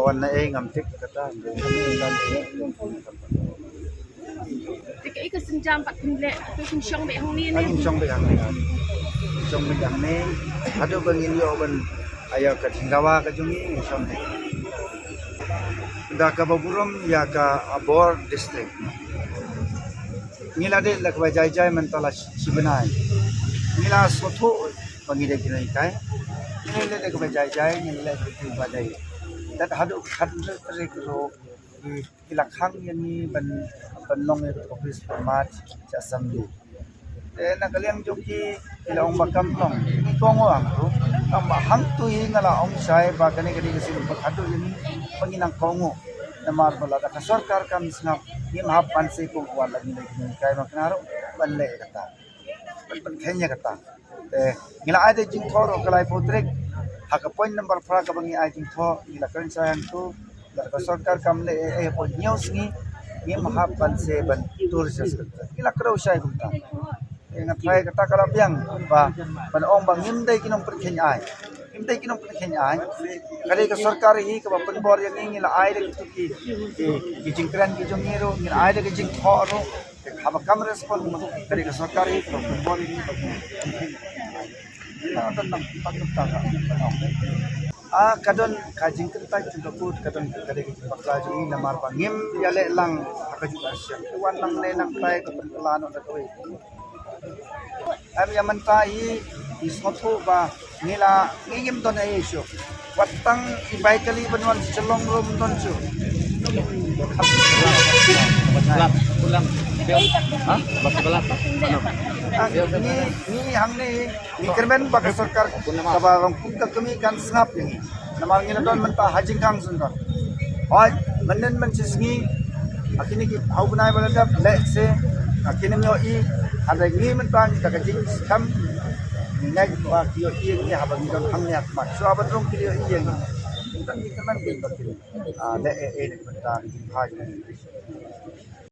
kawan na ngamtik kata. Jika ikut senjam pak kumlek tu senjong be hong ni Anh trong bị hàng này, trong bị hàng này, ada bangin yo ban ayah ke Singkawa ke Jungi trong này. Dah ke Baburum ya ke Abor district. Ngila de lak bajai jai mentala sibenai. Ngila soto bangin de kini kai. Ngila de ke bajai jai ngila de bajai. Dan hadu terik ro ngila khang yani ban long office format assembly. Nak kalian joki ila ong bakam long kongo ang tu tamba hang tu ngala ong sai ba kani kasi bakado ini panginang kongo na marbala ka sarkar kam snap ni mahap panse ko wala ni kai maknaro banle kata ban kenya kata ngila ade jing thoro kalai potrek haka point number pra ka bangi ai jing tho ngila kan sayang tu ka sarkar kam le po news ni mahap panse ban tourism kata ngila kro sai kumta ingat saya kata kalau biang bah ong bang himdai kinong perkhen ai kali ke sarkar hi ke penbor yang ingin la ai de ki jingkran ki jongiro ngin ai de ki jing thoro haba kam respon kali ke sarkar hi ke penbor ini tentang pakta kadon kajing kentai juga put kadon kali ke pakla ji namar pangim yale lang akajuka siap wan lang ne nang tai ke penpelan ot toi Am yaman tahi isoto ba nila ngim don ay isu watang ibay kali banwan celong rom don su pulang ha balap ni hang ni kermen bak sarkar kabarong punta kami kan snap ni namang ngila don menta hajing kang sun don oi menen men sisngi akini ki au banai balada le se akini mo I ada ni mentang kakajing kam ngai ba kio ni habang don hamnya mak so abatrong kio ni dan kita man bin bakil le mentang haji